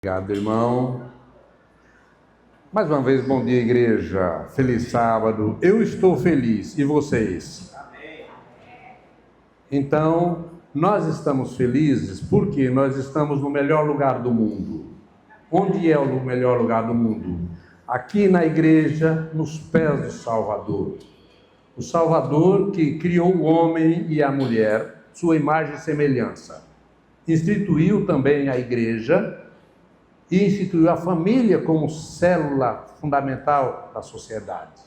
Obrigado, irmão. Mais uma vez, bom dia, igreja. Feliz sábado. Eu estou feliz. E vocês? Amém. Então, nós estamos felizes porque nós estamos no melhor lugar do mundo. Onde é o melhor lugar do mundo? Aqui na igreja, nos pés do Salvador. O Salvador que criou o homem e a mulher, sua imagem e semelhança. Instituiu também a igreja e instituiu a família como célula fundamental da sociedade.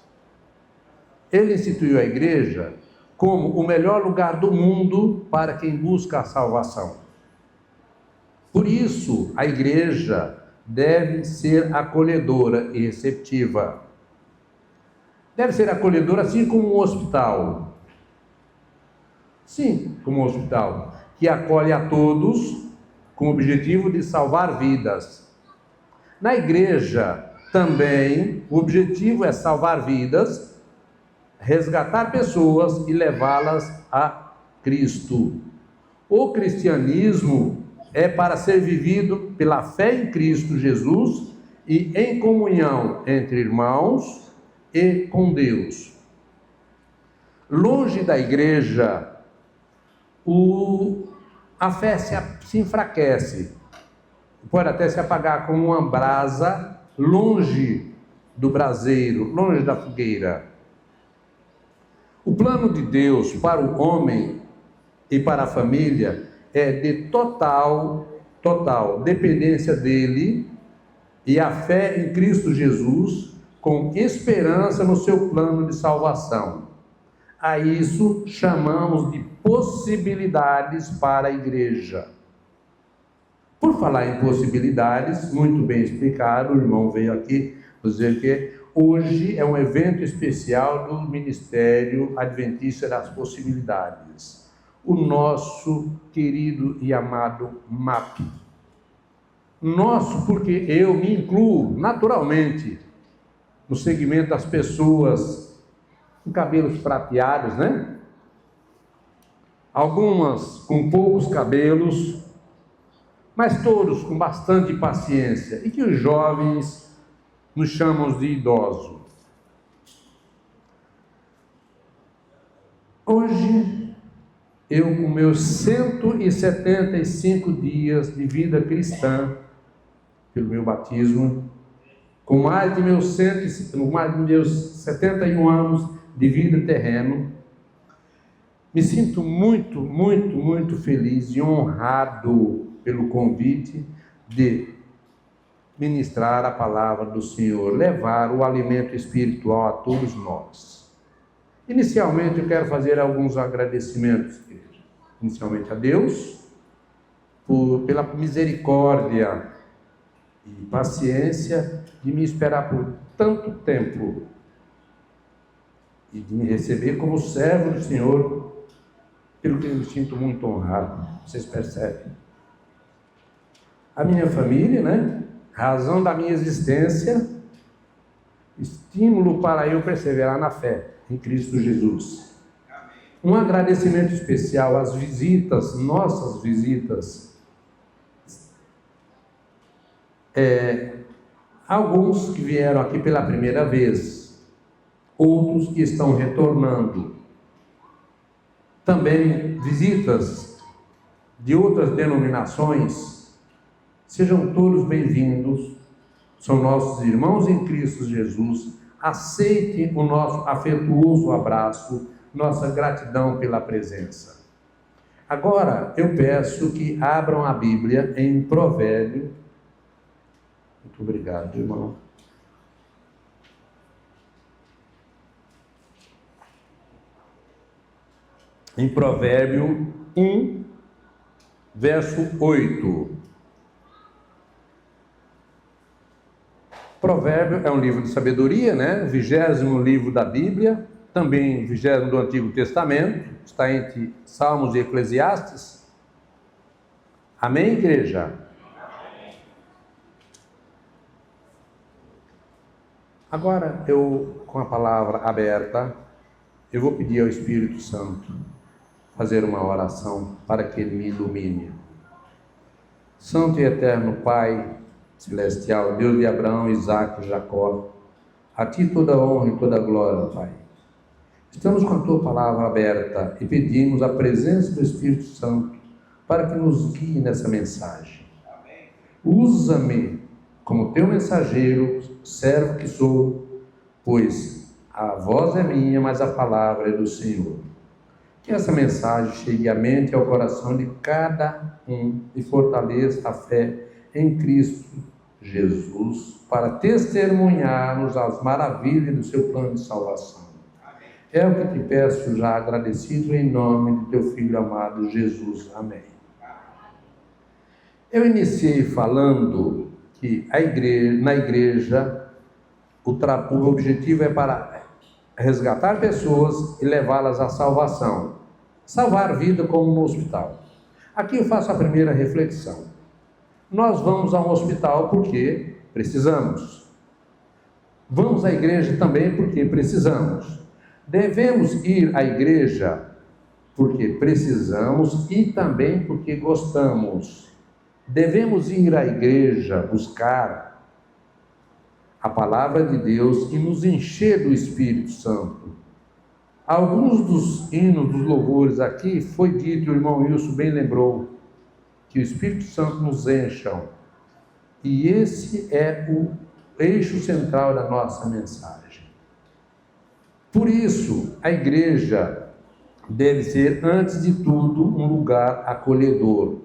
Ele instituiu a igreja como o melhor lugar do mundo para quem busca a salvação. Por isso, a igreja deve ser acolhedora e receptiva. Deve ser acolhedora assim como um hospital. Sim, como um hospital, que acolhe a todos com o objetivo de salvar vidas. Na igreja também, o objetivo é salvar vidas, resgatar pessoas e levá-las a Cristo. O cristianismo é para ser vivido pela fé em Cristo Jesus e em comunhão entre irmãos e com Deus. Longe da igreja, a fé se enfraquece. Pode até se apagar como uma brasa longe do braseiro, longe da fogueira. O plano de Deus para o homem e para a família é de total dependência dele e a fé em Cristo Jesus com esperança no seu plano de salvação. A isso chamamos de possibilidades para a igreja. Por falar em possibilidades, muito bem explicado, o irmão veio aqui dizer que hoje é um evento especial do Ministério Adventista das Possibilidades, o nosso querido e amado MAP. Nosso, porque eu me incluo naturalmente no segmento das pessoas com cabelos prateados, né? Algumas com poucos cabelos, mas todos com bastante paciência, e que os jovens nos chamam de idosos. Hoje, eu com meus 175 dias de vida cristã, pelo meu batismo, com mais de meus 71 anos de vida terreno, me sinto muito feliz e honrado pelo convite de ministrar a palavra do Senhor, levar o alimento espiritual a todos nós. Inicialmente eu quero fazer alguns agradecimentos, inicialmente a Deus, pela misericórdia e paciência de me esperar por tanto tempo e de me receber como servo do Senhor, pelo que eu me sinto muito honrado. Vocês percebem? A minha família, né? Razão da minha existência, estímulo para eu perseverar na fé em Cristo Jesus. Um agradecimento especial às visitas, nossas visitas. Alguns que vieram aqui pela primeira vez, outros que estão retornando. Também visitas de outras denominações. Sejam todos bem-vindos, são nossos irmãos em Cristo Jesus. Aceitem o nosso afetuoso abraço, nossa gratidão pela presença. Agora, eu peço que abram a Bíblia em Provérbio. Muito obrigado, irmão. Em Provérbio 1, verso 8. Provérbio é um livro de sabedoria, né? 20º livro da Bíblia, também 20º do Antigo Testamento, está entre Salmos e Eclesiastes. Amém, igreja? Amém. Agora, com a palavra aberta, eu vou pedir ao Espírito Santo fazer uma oração para que Ele me ilumine. Santo e eterno Pai, celestial, Deus de Abraão, Isaque e Jacó, a Ti toda a honra e toda a glória, Pai. Estamos com a Tua palavra aberta e pedimos a presença do Espírito Santo para que nos guie nessa mensagem. Usa-me como Teu mensageiro, servo que sou, pois a voz é minha, mas a palavra é do Senhor. Que essa mensagem chegue à mente e ao coração de cada um e fortaleça a fé em Cristo Jesus para testemunharmos as maravilhas do Seu plano de salvação. É o que te peço já agradecido em nome de Teu Filho amado Jesus. Amém. Eu iniciei falando que na igreja o objetivo é para resgatar pessoas e levá-las à salvação. Salvar vida como no hospital. Aqui eu faço a primeira reflexão. Nós vamos a um hospital porque precisamos. Vamos à igreja também porque precisamos. Devemos ir à igreja porque precisamos e também porque gostamos. Devemos ir à igreja buscar a palavra de Deus e nos encher do Espírito Santo. Alguns dos hinos, dos louvores aqui, foi dito, o irmão Wilson bem lembrou, que o Espírito Santo nos encham. E esse é o eixo central da nossa mensagem. Por isso, a igreja deve ser, antes de tudo, um lugar acolhedor,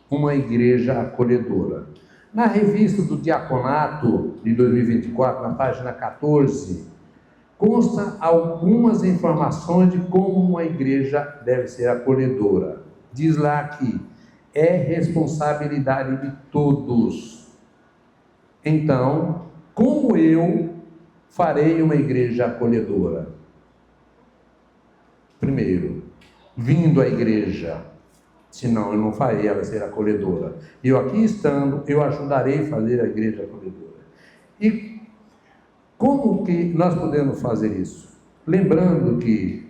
uma igreja acolhedora. Na revista do Diaconato de 2024, na página 14, consta algumas informações de como uma igreja deve ser acolhedora. Diz lá que é responsabilidade de todos. Então, como eu farei uma igreja acolhedora? Primeiro, vindo à igreja. Senão eu não farei ela ser acolhedora. Eu aqui estando, eu ajudarei a fazer a igreja acolhedora. E como que nós podemos fazer isso? Lembrando que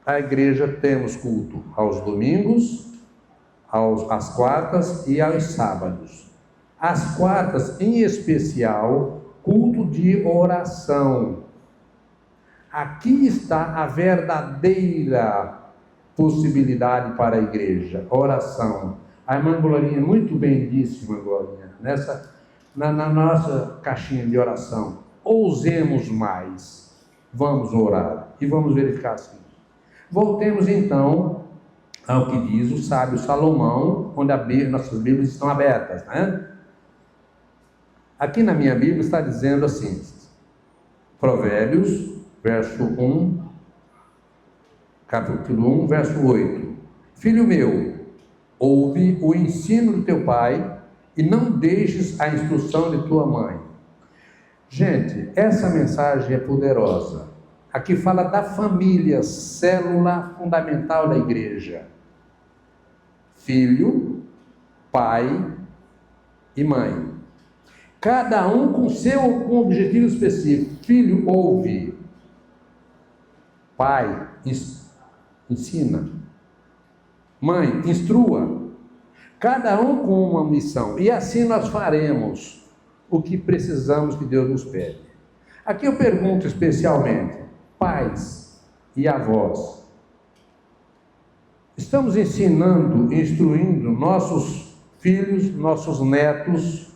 a igreja temos culto aos domingos, às quartas e aos sábados. Às quartas, em especial, culto de oração. Aqui está a verdadeira possibilidade para a igreja, oração. A irmã Glorinha muito bem disse, irmã Glorinha, na nossa caixinha de oração, ousemos mais, vamos orar e vamos verificar assim. Voltemos então ao que diz o sábio Salomão, onde nossas Bíblias estão abertas, né? Aqui na minha Bíblia está dizendo assim, Provérbios, verso 1, capítulo 1, verso 8. Filho meu, ouve o ensino do teu pai e não deixes a instrução de tua mãe. Gente, essa mensagem é poderosa. Aqui fala da família, célula fundamental da igreja. Filho, pai e mãe. Cada um com um objetivo específico. Filho, ouve. Pai, ensina. Mãe, instrua. Cada um com uma missão. E assim nós faremos o que precisamos que Deus nos pede. Aqui eu pergunto especialmente, pais e avós, estamos ensinando, instruindo nossos filhos, nossos netos,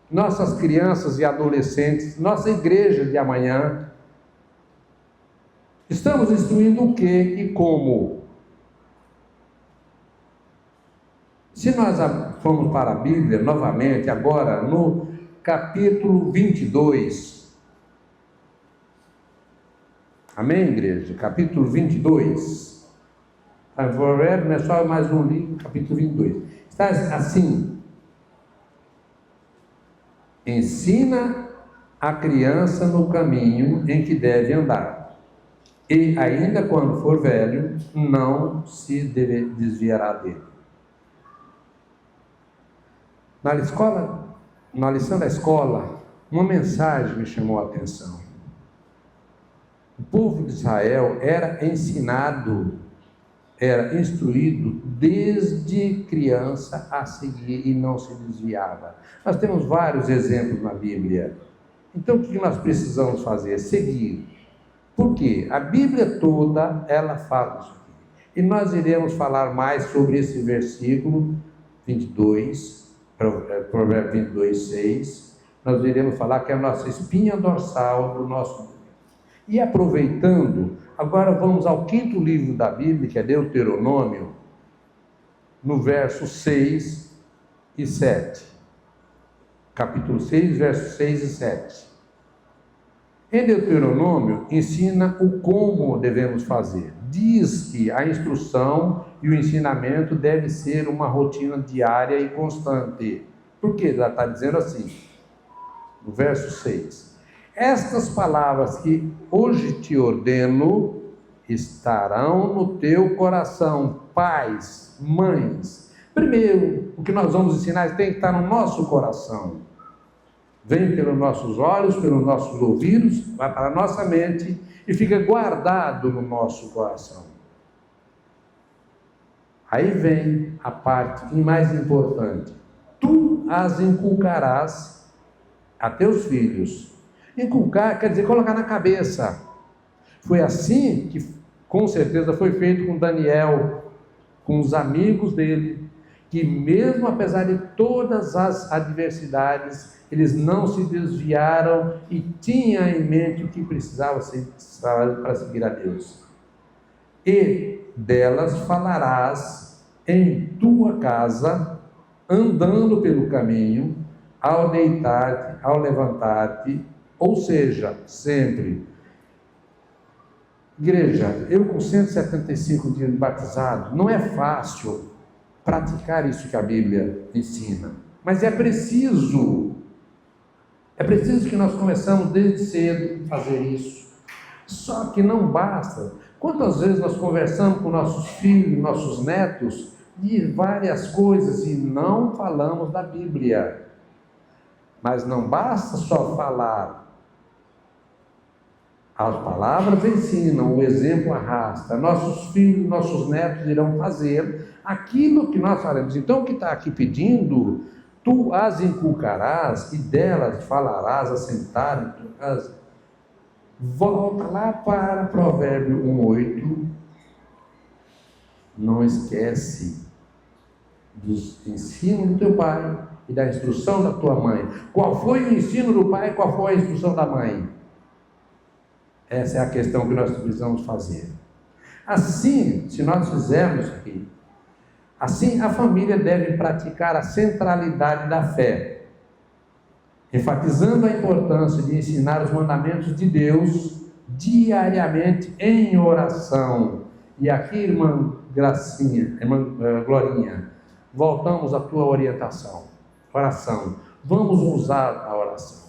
nossas crianças e adolescentes, nossa igreja de amanhã? Estamos instruindo o que e como? Se nós formos para a Bíblia, novamente, agora no capítulo 22. Amém, igreja? Capítulo 22. Não é só mais um livro, capítulo 22. Está assim: ensina a criança no caminho em que deve andar, e ainda quando for velho, não se desviará dele. Na lição da escola, uma mensagem me chamou a atenção. O povo de Israel era ensinado era instruído desde criança a seguir e não se desviava. Nós temos vários exemplos na Bíblia. Então, o que nós precisamos fazer? Seguir. Por quê? A Bíblia toda, ela fala isso aqui. E nós iremos falar mais sobre esse versículo 22, Provérbio 22, 6. Nós iremos falar que é a nossa espinha dorsal do nosso... E aproveitando, agora vamos ao 5º livro da Bíblia, que é Deuteronômio, no verso 6 e 7. Capítulo 6, versos 6 e 7. Em Deuteronômio, ensina o como devemos fazer. Diz que a instrução e o ensinamento deve ser uma rotina diária e constante. Por quê? Ela está dizendo assim, no verso 6. Estas palavras que hoje te ordeno estarão no teu coração, pais, mães. Primeiro, o que nós vamos ensinar tem que estar no nosso coração. Vem pelos nossos olhos, pelos nossos ouvidos, vai para a nossa mente e fica guardado no nosso coração. Aí vem a parte mais importante. Tu as inculcarás a teus filhos. Inculcar quer dizer colocar na cabeça. Foi assim que com certeza foi feito com Daniel, com os amigos dele, que mesmo apesar de todas as adversidades, eles não se desviaram e tinham em mente o que precisava ser para seguir a Deus. E delas falarás em tua casa, andando pelo caminho, ao deitar-te, ao levantar-te, ou seja, sempre. Igreja, eu com 175 dias de batizado, não é fácil praticar isso que a Bíblia ensina, mas é preciso que nós começamos desde cedo a fazer isso. Só que não basta. Quantas vezes nós conversamos com nossos filhos, nossos netos, de várias coisas e não falamos da Bíblia. Mas não basta só falar. As palavras ensinam, o exemplo arrasta. Nossos filhos, nossos netos irão fazer aquilo que nós faremos. Então, o que está aqui pedindo, tu as inculcarás e delas falarás assentado em tua casa. Volta lá para Provérbio 1:8. Não esquece dos ensinos do teu pai e da instrução da tua mãe. Qual foi o ensino do pai e qual foi a instrução da mãe? Essa é a questão que nós precisamos fazer. Assim, se nós fizermos aqui, assim a família deve praticar a centralidade da fé, enfatizando a importância de ensinar os mandamentos de Deus diariamente em oração. E aqui, irmã Gracinha, irmã Glorinha, voltamos à tua orientação, oração. Vamos usar a oração.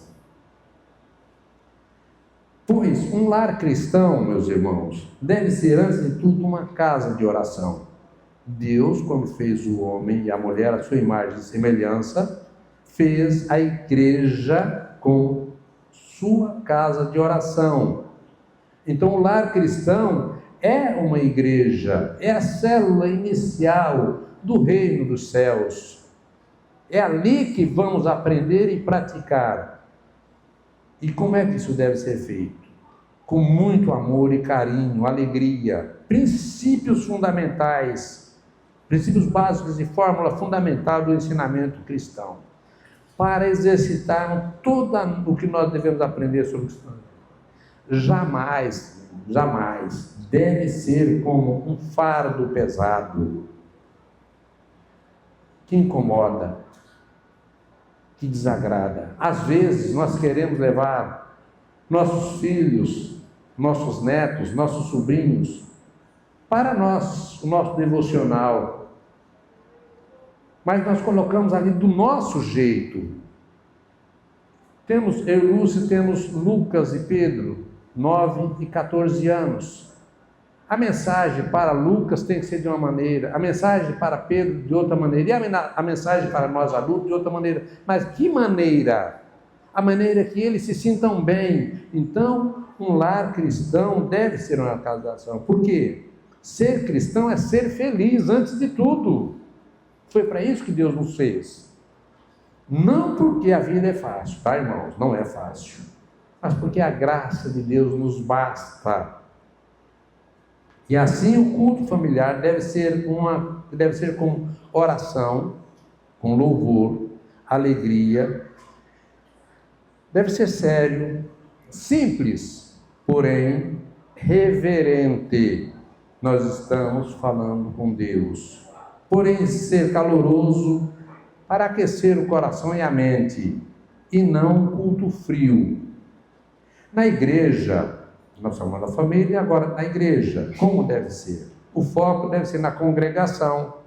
Pois um lar cristão, meus irmãos, deve ser antes de tudo uma casa de oração. Deus, quando fez o homem e a mulher à sua imagem e semelhança, fez a igreja com sua casa de oração. Então o lar cristão é uma igreja, é a célula inicial do reino dos céus. É ali que vamos aprender e praticar. E como é que isso deve ser feito? Com muito amor e carinho, alegria, princípios fundamentais, princípios básicos e fórmula fundamental do ensinamento cristão, para exercitar todo o que nós devemos aprender sobre o cristianismo. Jamais deve ser como um fardo pesado, que incomoda, que desagrada. Às vezes nós queremos levar nossos filhos, nossos netos, nossos sobrinhos para nós, o nosso devocional, mas nós colocamos ali do nosso jeito. Eu e Lúcia temos Lucas e Pedro, 9 e 14 anos. A mensagem para Lucas tem que ser de uma maneira, a mensagem para Pedro de outra maneira, e a mensagem para nós adultos de outra maneira. Mas que maneira? A maneira que eles se sintam bem. Então, um lar cristão deve ser uma casa de oração. Por quê? Ser cristão é ser feliz antes de tudo. Foi para isso que Deus nos fez. Não porque a vida é fácil, tá, irmãos? Não é fácil. Mas porque a graça de Deus nos basta. E assim o culto familiar deve ser com oração, com louvor, alegria. Deve ser sério, simples, porém reverente. Nós estamos falando com Deus. Porém, ser caloroso para aquecer o coração e a mente, e não um culto frio. Na igreja, nós somos da família, agora na igreja, como deve ser? O foco deve ser na congregação.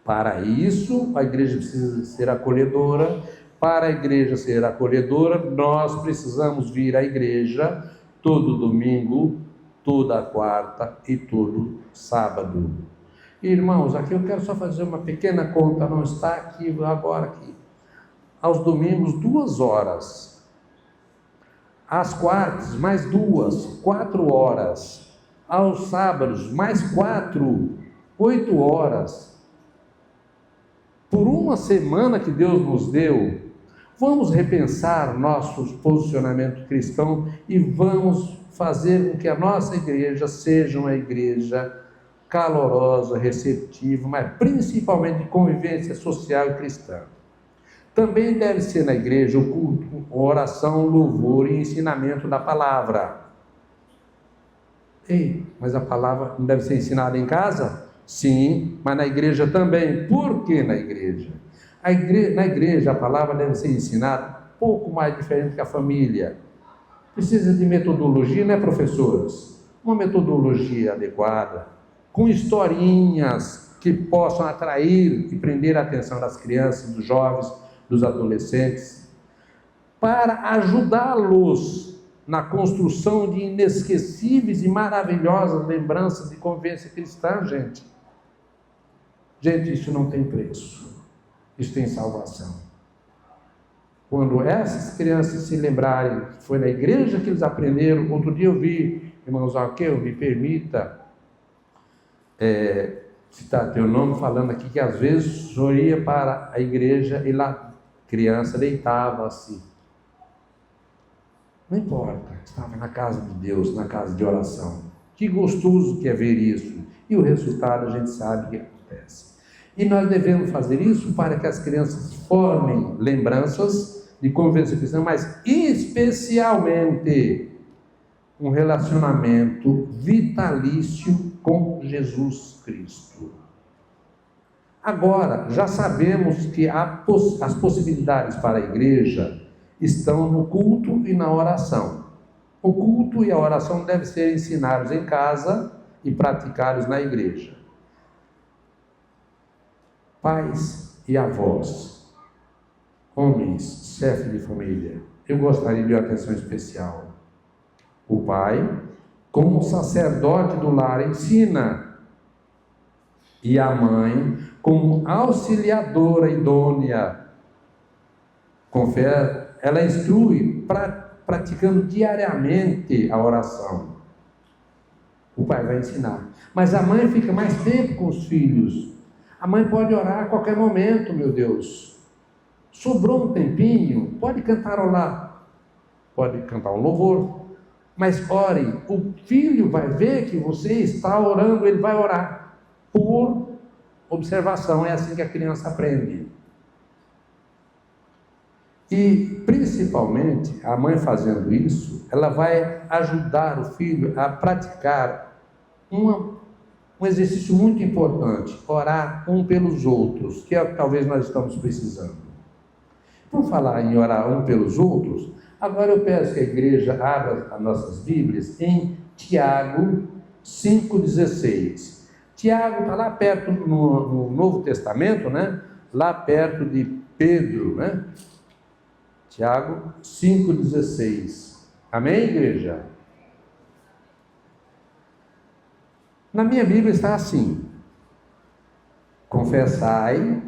Para isso, a igreja precisa ser acolhedora. Para a igreja ser acolhedora, nós precisamos vir à igreja todo domingo, toda quarta e todo sábado. Irmãos, aqui eu quero só fazer uma pequena conta, não está aqui agora aqui. Aos domingos, 2 horas. Às quartas, mais 2, 4 horas. Aos sábados, mais 4, 8 horas. Por uma semana que Deus nos deu, vamos repensar nosso posicionamento cristão e vamos fazer com que a nossa igreja seja uma igreja calorosa, receptiva, mas principalmente de convivência social e cristã. Também deve ser na igreja o culto, oração, louvor e ensinamento da palavra. Ei, mas a palavra não deve ser ensinada em casa? Sim, mas na igreja também. Por que na igreja? Na igreja a palavra deve ser ensinada um pouco mais diferente que a família. Precisa de metodologia, né, professores? Uma metodologia adequada, com historinhas que possam atrair e prender a atenção das crianças, dos jovens, dos adolescentes, para ajudá-los na construção de inesquecíveis e maravilhosas lembranças de convivência cristã, gente. Gente, isso não tem preço. Isso tem salvação. Quando essas crianças se lembrarem que foi na igreja que eles aprenderam, outro dia eu vi, irmãos, aqui eu me permita citar teu nome, falando aqui que às vezes o senhor ia para a igreja e lá criança deitava-se. Não importa, estava na casa de Deus, na casa de oração. Que gostoso que é ver isso. E o resultado a gente sabe que acontece. E nós devemos fazer isso para que as crianças formem lembranças de convivência cristã, mas especialmente um relacionamento vitalício com Jesus Cristo. Agora, já sabemos que as possibilidades para a igreja estão no culto e na oração. O culto e a oração devem ser ensinados em casa e praticados na igreja. Pais e avós, homens, chefe de família, eu gostaria de uma atenção especial. O pai, como sacerdote do lar, ensina, e a mãe, como auxiliadora idônea, ela instrui, praticando diariamente a oração. O pai vai ensinar, mas a mãe fica mais tempo com os filhos. A mãe pode orar a qualquer momento, meu Deus. Sobrou um tempinho, pode cantarolar, pode cantar um louvor, mas ore. O filho vai ver que você está orando, ele vai orar por observação. É assim que a criança aprende. E principalmente a mãe fazendo isso, ela vai ajudar o filho a praticar um exercício muito importante: orar um pelos outros, que é o que talvez nós estamos precisando. Por falar em orar um pelos outros, agora eu peço que a igreja abra as nossas Bíblias em Tiago 5,16. Tiago está lá perto no Novo Testamento, né? Lá perto de Pedro, né? Tiago 5,16. Amém, igreja? Na minha Bíblia está assim: confessai,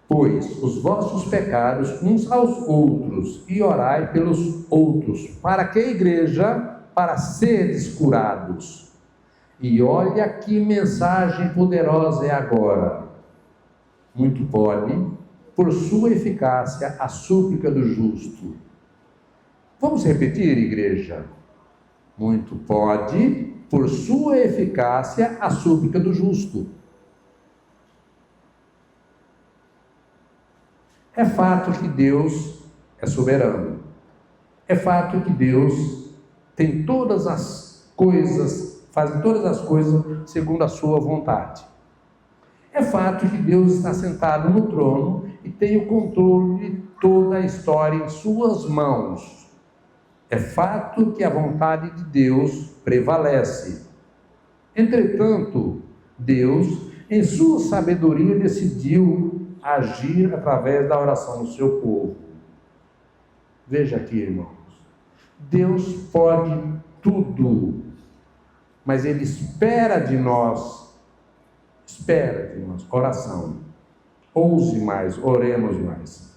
pois, os vossos pecados uns aos outros, e orai pelos outros. Para que, igreja? Para seres curados. E olha que mensagem poderosa é agora. Muito pode, por sua eficácia, a súplica do justo. Vamos repetir, igreja? Muito pode, por sua eficácia, a súplica do justo. É fato que Deus é soberano. É fato que Deus tem todas as coisas, faz todas as coisas segundo a sua vontade. É fato que Deus está sentado no trono e tem o controle de toda a história em suas mãos. É fato que a vontade de Deus prevalece. Entretanto, Deus, em sua sabedoria, decidiu agir através da oração do seu povo. Veja aqui, irmãos. Deus pode tudo, mas Ele espera de nós oração. Ouse mais, oremos mais.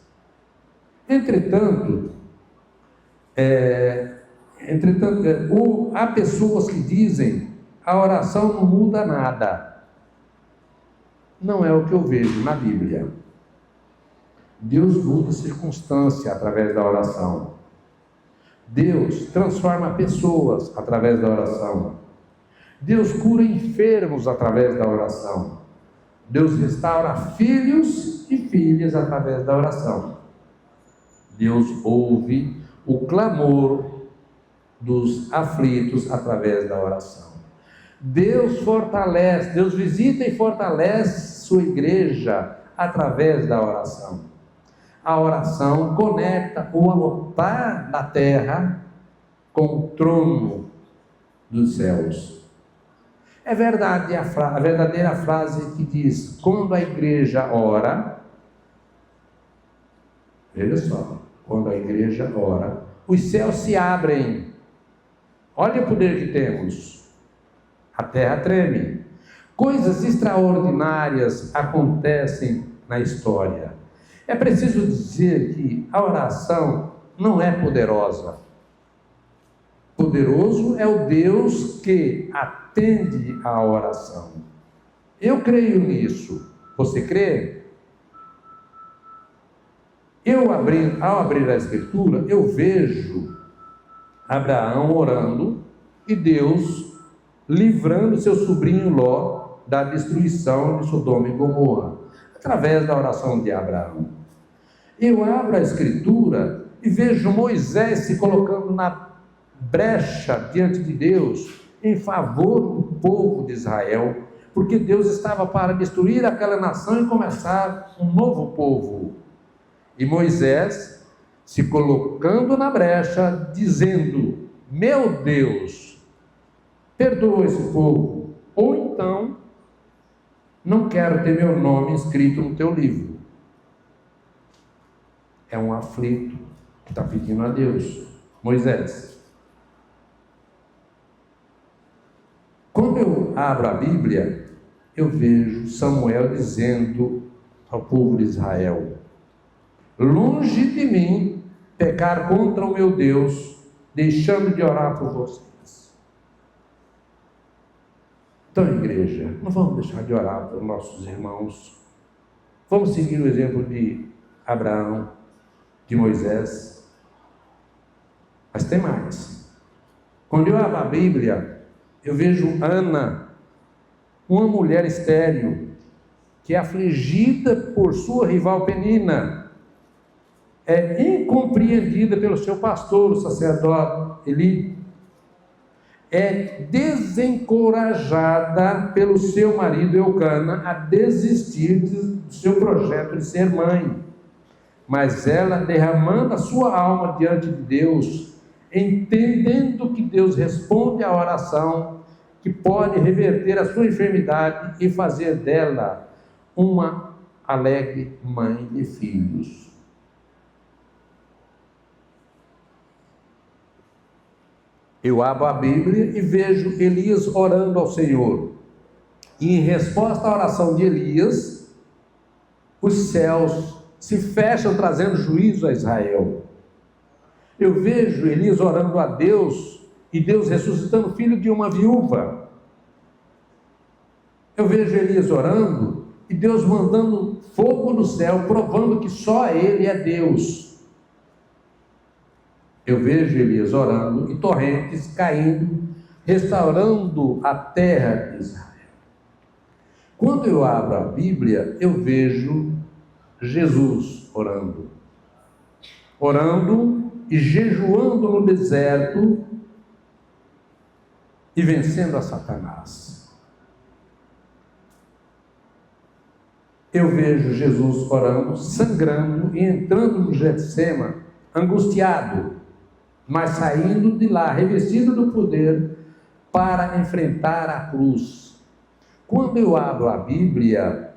Entretanto, há pessoas que dizem a oração não muda nada. Não é o que eu vejo na Bíblia. Deus muda a circunstância através da oração. Deus transforma pessoas através da oração. Deus cura enfermos através da oração. Deus restaura filhos e filhas através da oração. Deus ouve o clamor dos aflitos através da oração. Deus fortalece, Deus visita e fortalece sua igreja através da oração. A oração conecta o altar da terra com o trono dos céus. É verdade a verdadeira frase que diz: quando a igreja ora, veja só, quando a igreja ora, os céus se abrem. Olha o poder que temos. A terra treme. Coisas extraordinárias acontecem na história. É preciso dizer que a oração não é poderosa. Poderoso é o Deus que atende à oração. Eu creio nisso. Você crê? Ao abrir a Escritura, eu vejo Abraão orando e Deus livrando seu sobrinho Ló da destruição de Sodoma e Gomorra, através da oração de Abraão. Eu abro a Escritura e vejo Moisés se colocando na brecha diante de Deus em favor do povo de Israel, porque Deus estava para destruir aquela nação e começar um novo povo. E Moisés se colocando na brecha, dizendo: meu Deus, perdoa esse povo, ou então não quero ter meu nome escrito no teu livro. É um aflito que está pedindo a Deus. Moisés. Quando eu abro a Bíblia, eu vejo Samuel dizendo ao povo de Israel: longe de mim pecar contra o meu Deus, deixando de orar por vocês. Então, igreja, não vamos deixar de orar pelos nossos irmãos. Vamos seguir o exemplo de Abraão, de Moisés. Mas tem mais. Quando eu abro a Bíblia, eu vejo Ana, uma mulher estéril, que é afligida por sua rival Penina, é incompreendida pelo seu pastor, o sacerdote Eli, é desencorajada pelo seu marido Eucana a desistir do seu projeto de ser mãe. Mas ela, derramando a sua alma diante de Deus, entendendo que Deus responde à oração, que pode reverter a sua enfermidade e fazer dela uma alegre mãe de filhos. Eu abro a Bíblia e vejo Elias orando ao Senhor. E em resposta à oração de Elias, os céus se fecham trazendo juízo a Israel. Eu vejo Elias orando a Deus e Deus ressuscitando o filho de uma viúva. Eu vejo Elias orando e Deus mandando fogo do céu, provando que só Ele é Deus. Eu vejo Elias orando e torrentes caindo, restaurando a terra de Israel. Quando eu abro a Bíblia, eu vejo Jesus orando e jejuando no deserto e vencendo a Satanás. Eu vejo Jesus orando, sangrando e entrando no Getsêmani, angustiado, mas saindo de lá, revestido do poder, para enfrentar a cruz. Quando eu abro a Bíblia,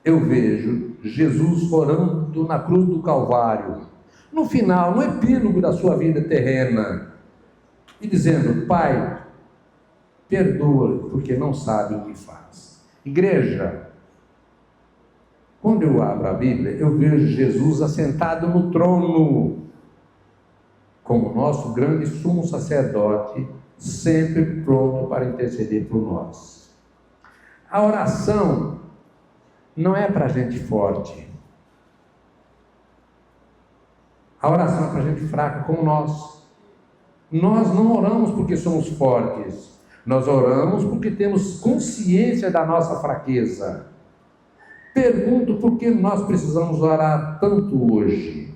eu vejo Jesus orando na cruz do Calvário, no final, no epílogo da sua vida terrena, e dizendo: Pai, perdoa, porque não sabe o que faz. Igreja, quando eu abro a Bíblia, eu vejo Jesus assentado no trono, como nosso grande sumo sacerdote, sempre pronto para interceder por nós. A oração não é para gente forte. A oração é para gente fraca como nós. Nós não oramos porque somos fortes. Nós oramos porque temos consciência da nossa fraqueza. Pergunto por que nós precisamos orar tanto hoje.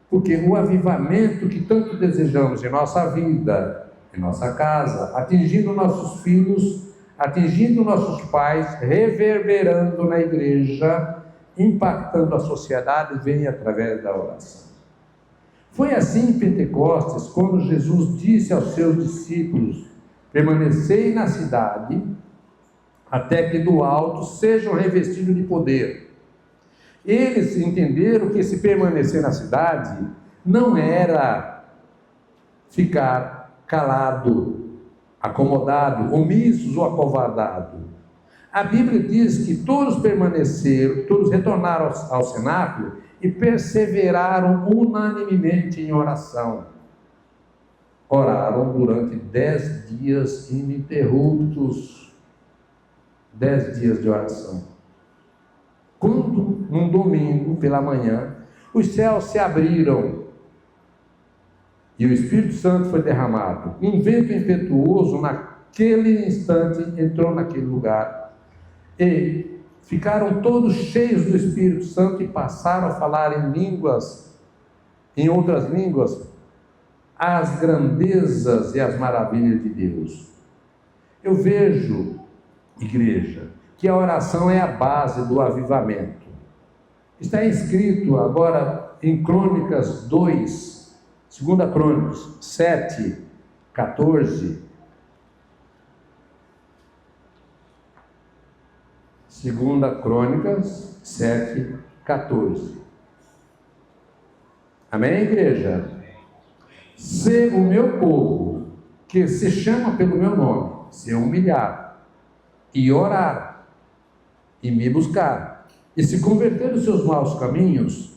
Porque o avivamento que tanto desejamos em nossa vida, em nossa casa, atingindo nossos filhos, atingindo nossos pais, reverberando na igreja, impactando a sociedade, vem através da oração. Foi assim em Pentecostes, quando Jesus disse aos seus discípulos: permanecei na cidade, até que do alto sejam revestidos de poder. Eles entenderam que se permanecer na cidade não era ficar calado, acomodado, omissos ou acovardado. A Bíblia diz que todos permaneceram, todos retornaram ao cenáculo e perseveraram unanimemente em oração. Oraram durante 10 dias ininterruptos. 10 dias de oração. Quando, num domingo pela manhã, os céus se abriram e o Espírito Santo foi derramado. Um vento impetuoso, naquele instante, entrou naquele lugar. E ficaram todos cheios do Espírito Santo e passaram a falar em línguas, em outras línguas, as grandezas e as maravilhas de Deus. Eu vejo, igreja, que a oração é a base do avivamento. Está escrito agora em Crônicas 2, 2 Crônicas 7, 14. 2 Crônicas 7, 14. Amém, igreja? Se o meu povo, que se chama pelo meu nome, se humilhar e orar e me buscar e se converter dos seus maus caminhos,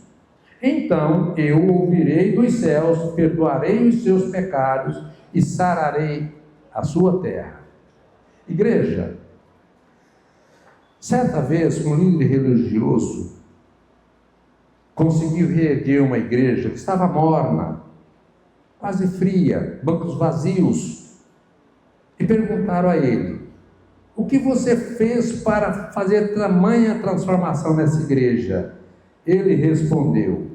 então eu ouvirei dos céus, perdoarei os seus pecados e sararei a sua terra. Igreja, certa vez um líder religioso conseguiu reerguer uma igreja que estava morna, quase fria, bancos vazios, e perguntaram a ele: o que você fez para fazer tamanha transformação nessa igreja? Ele respondeu: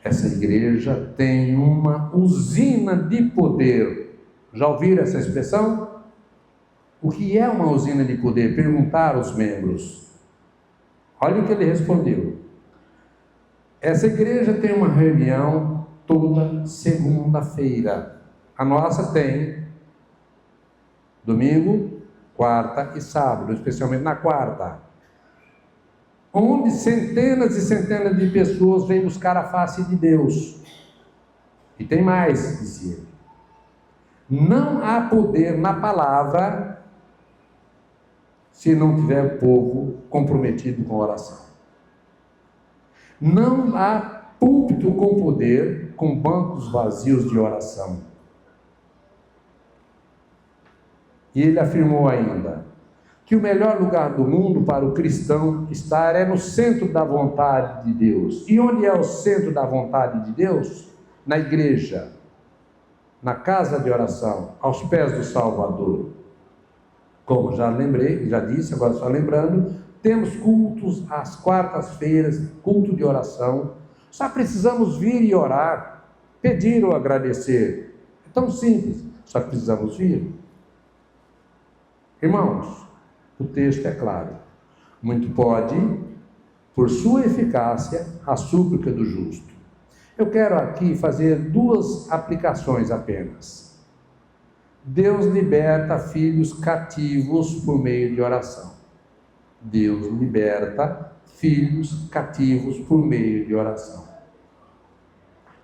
essa igreja tem uma usina de poder. Já ouviram essa expressão? O que é uma usina de poder? Perguntaram os membros. Olha o que ele respondeu: essa igreja tem uma reunião toda segunda-feira. A nossa tem domingo, quarta e sábado, especialmente na quarta, onde centenas e centenas de pessoas vêm buscar a face de Deus. E tem mais, disse ele: não há poder na palavra se não tiver o povo comprometido com a oração. Não há púlpito com poder com bancos vazios de oração. E ele afirmou ainda: que o melhor lugar do mundo para o cristão estar é no centro da vontade de Deus. E onde é o centro da vontade de Deus? Na igreja, na casa de oração, aos pés do Salvador. Como já lembrei, já disse, agora só lembrando, temos cultos às quartas-feiras, culto de oração. Só precisamos vir e orar, pedir ou agradecer. É tão simples, só precisamos vir. Irmãos, o texto é claro. Muito pode, por sua eficácia, a súplica do justo. Eu quero aqui fazer 2 aplicações apenas. Deus liberta filhos cativos por meio de oração. Deus liberta filhos cativos por meio de oração.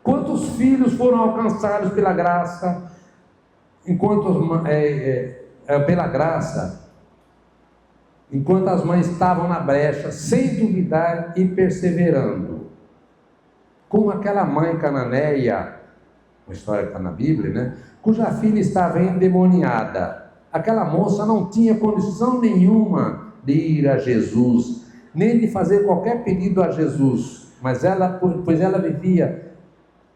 Quantos filhos foram alcançados pela graça, pela graça, enquanto as mães estavam na brecha, sem duvidar e perseverando? Como aquela mãe cananeia, uma história que está na Bíblia, né? Cuja filha estava endemoniada. Aquela moça não tinha condição nenhuma de ir a Jesus, nem de fazer qualquer pedido a Jesus, pois ela vivia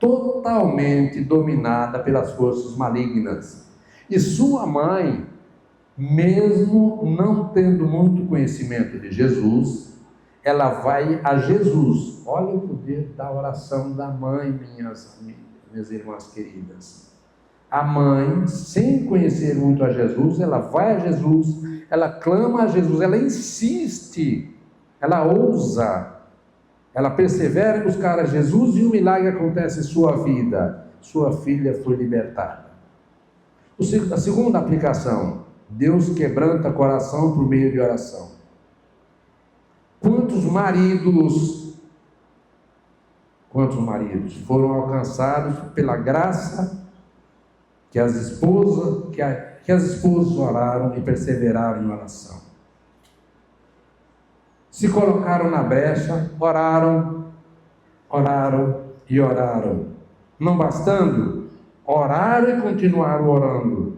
totalmente dominada pelas forças malignas. E sua mãe, mesmo não tendo muito conhecimento de Jesus, ela vai a Jesus. Olha o poder da oração da mãe, minhas irmãs queridas. A mãe, sem conhecer muito a Jesus, ela vai a Jesus, ela clama a Jesus, ela insiste, ela ousa, ela persevera em buscar a Jesus e um milagre acontece em sua vida. Sua filha foi libertada. A segunda aplicação, Deus quebranta coração por meio de oração. Quantos maridos foram alcançados pela graça que as esposas oraram e perseveraram em oração? Se colocaram na brecha, oraram e oraram. Não bastando, oraram e continuaram orando.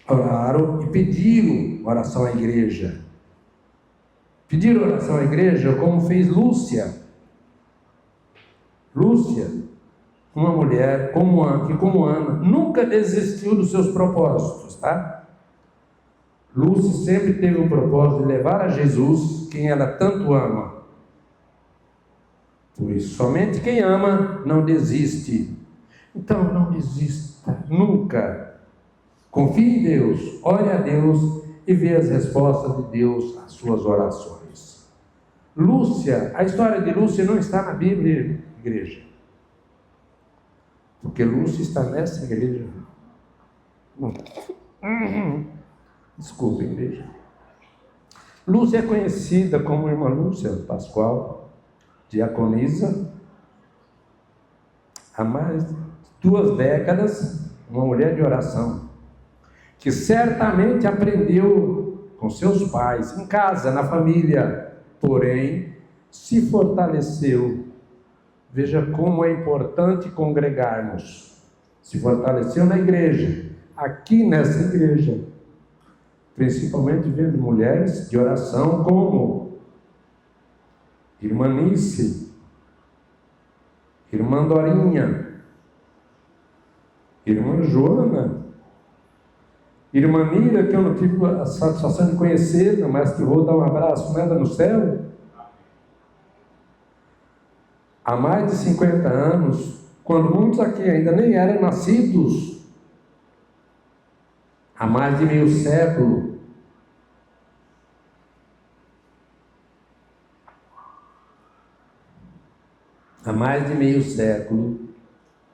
Oraram e pediram oração à igreja. Pediram oração à igreja como fez Lúcia. Lúcia, uma mulher que como Ana, nunca desistiu dos seus propósitos, tá? Lúcia sempre teve o propósito de levar a Jesus quem ela tanto ama. Por isso, somente quem ama não desiste. Então, não desista, nunca. Confie em Deus, ore a Deus e vê as respostas de Deus às suas orações. Lúcia, a história de Lúcia não está na Bíblia, igreja. Porque Lúcia está nessa igreja. Desculpa, igreja. Lúcia é conhecida como irmã Lúcia Pascoal, diaconisa, há mais de 2 décadas, uma mulher de oração, que certamente aprendeu com seus pais, em casa, na família, porém, se fortaleceu. Veja como é importante congregarmos. Se fortaleceu na igreja, aqui nessa igreja, principalmente vendo mulheres de oração como Irmã Nice, Irmã Dorinha, Irmã Joana, Irmã Mira, que eu não tive a satisfação de conhecer, mas que vou dar um abraço nela no céu. Há mais de 50 anos, quando muitos aqui ainda nem eram nascidos, há mais de meio século,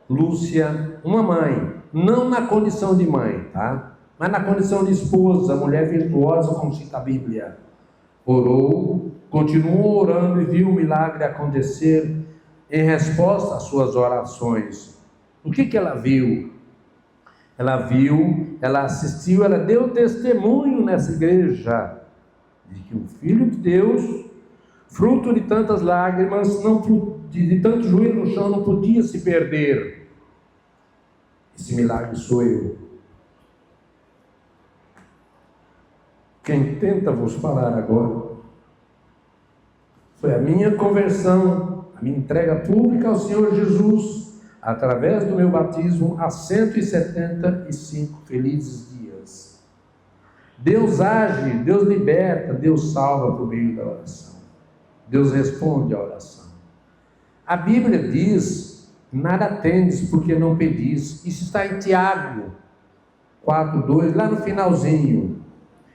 Lúcia, uma mãe, não na condição de mãe, tá? Mas na condição de esposa, mulher virtuosa, como cita a Bíblia, orou, continuou orando e viu o milagre acontecer em resposta às suas orações. O que ela viu? Ela assistiu, ela deu testemunho nessa igreja de que o Filho de Deus, fruto de tantas lágrimas, de tanto joelho no chão, não podia se perder. Esse milagre sou eu. Quem tenta vos falar agora foi a minha conversão, a minha entrega pública ao Senhor Jesus, através do meu batismo há 175 felizes dias. Deus age, Deus liberta, Deus salva por meio da oração. Deus responde à oração. A Bíblia diz: nada tendes porque não pedis. Isso está em Tiago 4:2, lá no finalzinho.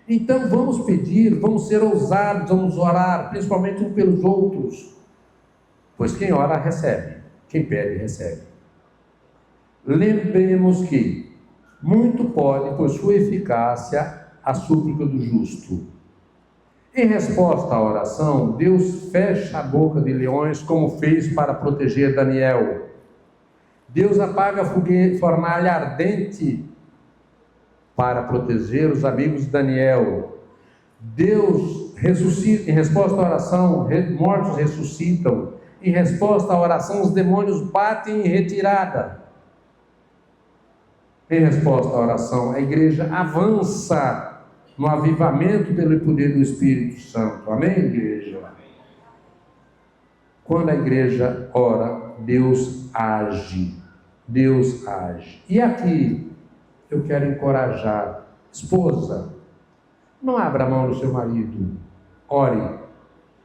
Então vamos pedir, vamos ser ousados, vamos orar, principalmente uns pelos outros. Pois quem ora recebe, quem pede recebe. Lembremos que muito pode, por sua eficácia, a súplica do justo. Em resposta à oração, Deus fecha a boca de leões, como fez para proteger Daniel. Deus apaga a fornalha ardente para proteger os amigos de Daniel. Deus ressuscita, em resposta à oração, mortos ressuscitam. Em resposta à oração, os demônios batem em retirada. Em resposta à oração, a igreja avança no avivamento pelo poder do Espírito Santo. Amém, igreja? Quando a igreja ora, Deus age. Deus age. E aqui eu quero encorajar: esposa, não abra mão do seu marido, ore.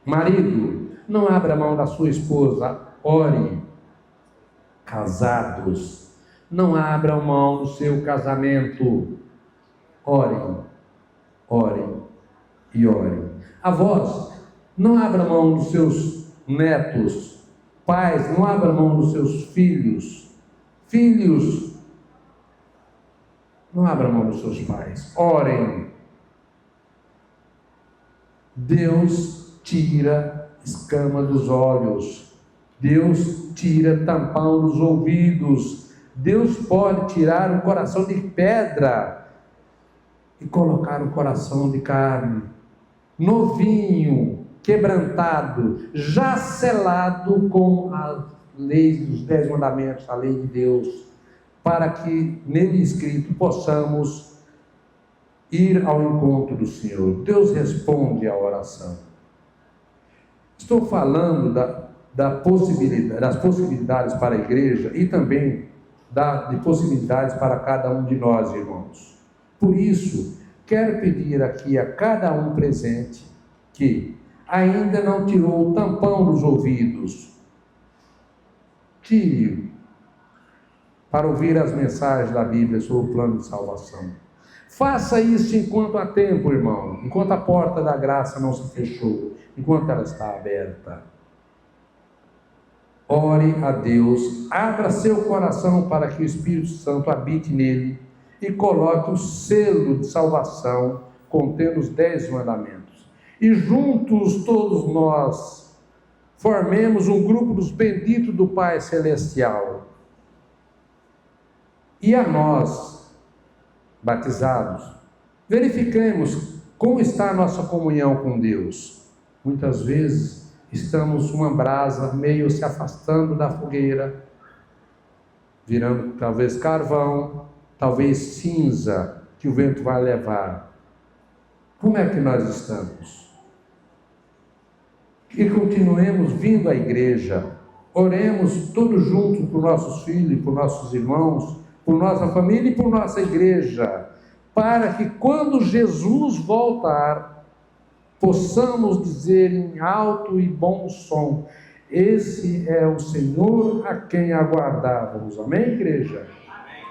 Marido, não abra mão da sua esposa, ore. Casados, não abram mão do seu casamento, orem, orem e orem. Avós, não abra mão dos seus netos. Pais, não abra mão dos seus filhos. Filhos, não abra mão dos seus pais, orem. Deus tira escama dos olhos, Deus tira tampão dos ouvidos, Deus pode tirar um coração de pedra e colocar um coração de carne, novinho, quebrantado, já selado com a lei dos 10 mandamentos, a lei de Deus, para que nele escrito possamos ir ao encontro do Senhor. Deus responde à oração. Estou falando das possibilidades para a igreja e também de possibilidades para cada um de nós, irmãos. Por isso, quero pedir aqui a cada um presente que ainda não tirou o tampão dos ouvidos, tire para ouvir as mensagens da Bíblia sobre o plano de salvação. Faça isso enquanto há tempo, irmão, enquanto a porta da graça não se fechou, enquanto ela está aberta. Ore a Deus, abra seu coração para que o Espírito Santo habite nele e coloque o selo de salvação contendo os 10 mandamentos. E juntos todos nós formemos um grupo dos benditos do Pai Celestial. E a nós, batizados, verifiquemos como está a nossa comunhão com Deus. Muitas vezes estamos uma brasa meio se afastando da fogueira, virando talvez carvão, talvez cinza que o vento vai levar. Como é que nós estamos? E continuemos vindo à igreja, oremos todos juntos por nossos filhos, por nossos irmãos, por nossa família e por nossa igreja, para que quando Jesus voltar, possamos dizer em alto e bom som: esse é o Senhor a quem aguardávamos. Amém, igreja? Amém.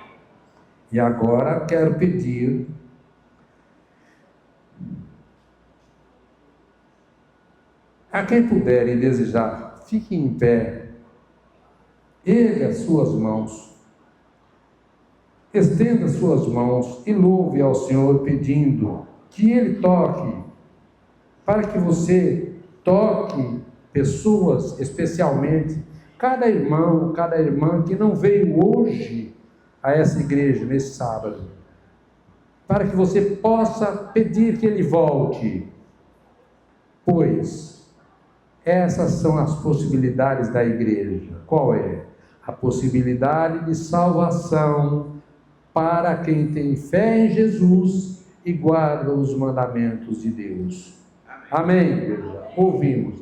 E agora quero pedir a quem puder e desejar, fique em pé, erga as suas mãos, estenda suas mãos e louve ao Senhor, pedindo que Ele toque, para que você toque pessoas, especialmente cada irmão, cada irmã que não veio hoje a essa igreja nesse sábado, para que você possa pedir que Ele volte, pois essas são as possibilidades da igreja. Qual é? A possibilidade de salvação para quem tem fé em Jesus e guardam os mandamentos de Deus. Amém, igreja? Ouvimos.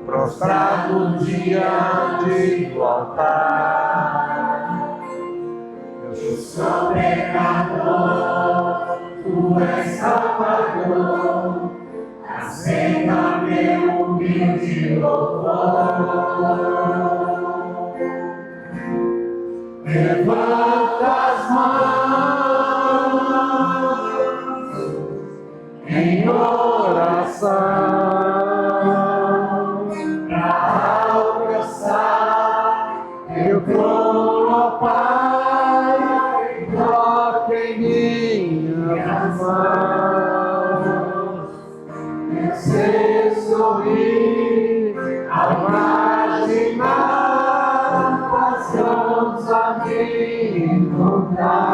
Prostrado diante do altar, eu sou pecador, tu és Salvador, aceita meu humilde louvor. Levanta as mãos em oração. Teu trono, ó Pai, toca em minhas mãos. Eu sei sorrir ao imaginar as mãos a me encontrar.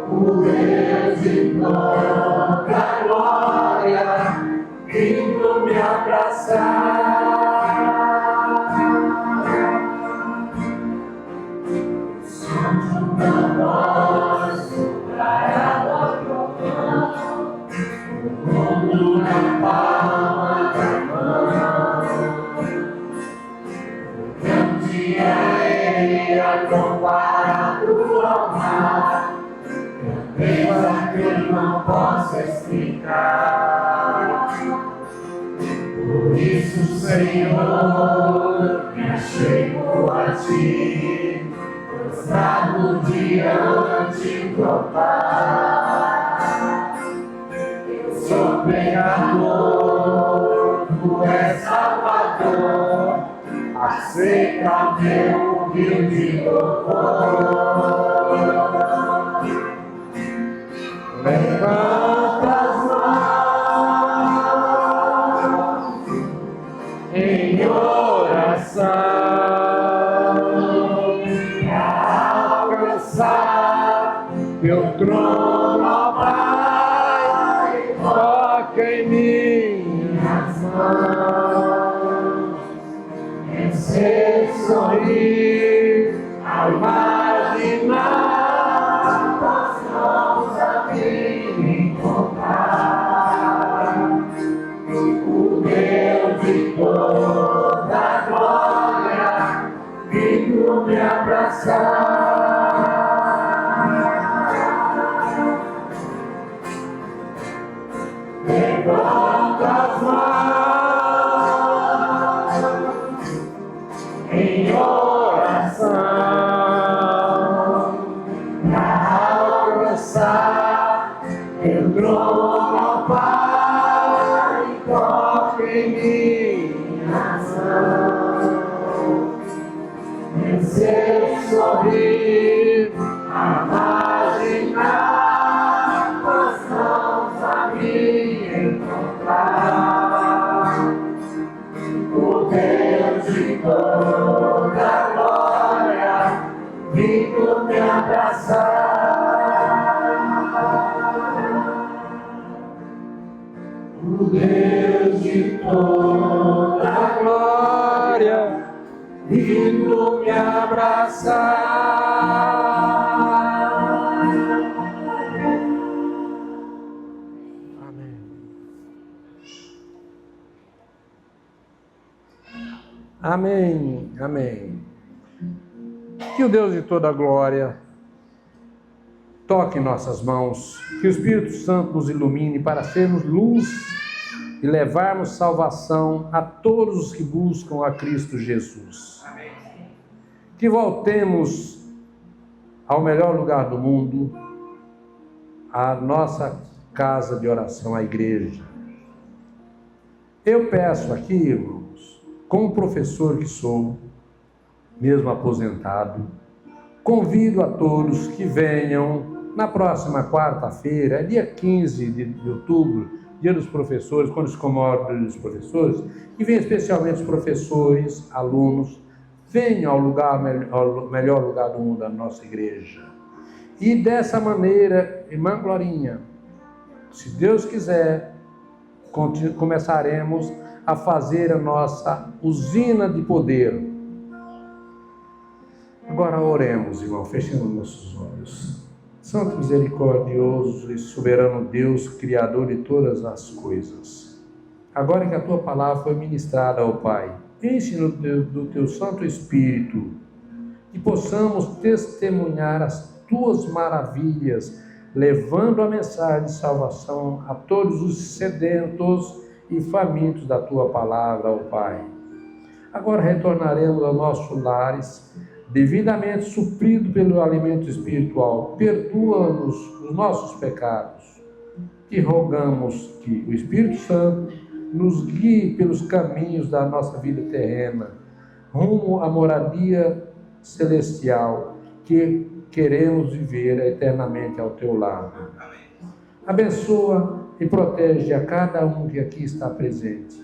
O Deus de toda glória vindo me abraçar. Na palma da mão, grande é ele comparado ao mar, grandeza que eu não posso explicar. Por isso, Senhor, me achego a ti, prostrado diante do altar. Sou pecador, tu és Salvador, aceita meu humilde louvor. Levanta as mãos em oração para alcançar teu trono, ó Pai. Toca em minhas mãos, eu sei sorrir ao imaginar as mãos a me encontrar. O Deus de toda glória vindo me abraçar. Levanta as mãos em oração para alcançar teu trono, ó Pai. Toca em minhas mãos, eu sei sorrir a imaginar as mãos a me encontrar. O Deus de toda glória vindo me abraçar. vindo me abraçar. Amém. Amém, amém. Que o Deus de toda glória toque em nossas mãos, que o Espírito Santo nos ilumine para sermos luz e levarmos salvação a todos os que buscam a Cristo Jesus. Amém. Que voltemos ao melhor lugar do mundo, a nossa casa de oração, a igreja. Eu peço aqui, irmãos, como professor que sou, mesmo aposentado, convido a todos que venham na próxima quarta-feira, dia 15 de outubro, dia dos professores, quando se comemora dos professores, e venham especialmente os professores, alunos, venham ao melhor lugar do mundo, a nossa igreja. E dessa maneira, irmã Glorinha, se Deus quiser, começaremos a fazer a nossa usina de poder. Agora oremos, irmão, fechando nossos olhos. Santo, misericordioso e soberano Deus, Criador de todas as coisas, agora que a Tua palavra foi ministrada ao Pai, enche-nos do Teu Santo Espírito, que possamos testemunhar as Tuas maravilhas, levando a mensagem de salvação a todos os sedentos e famintos da Tua palavra, ó Pai. Agora retornaremos aos nossos lares, devidamente suprido pelo alimento espiritual. Perdoa-nos os nossos pecados. E rogamos que o Espírito Santo nos guie pelos caminhos da nossa vida terrena, rumo à moradia celestial que queremos viver eternamente ao Teu lado. Abençoa e protege a cada um que aqui está presente.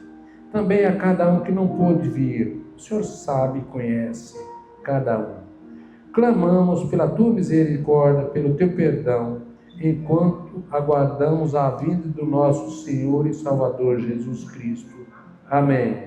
Também a cada um que não pôde vir. O Senhor sabe e conhece cada um. Clamamos pela Tua misericórdia, pelo Teu perdão, enquanto aguardamos a vinda do nosso Senhor e Salvador Jesus Cristo. Amém.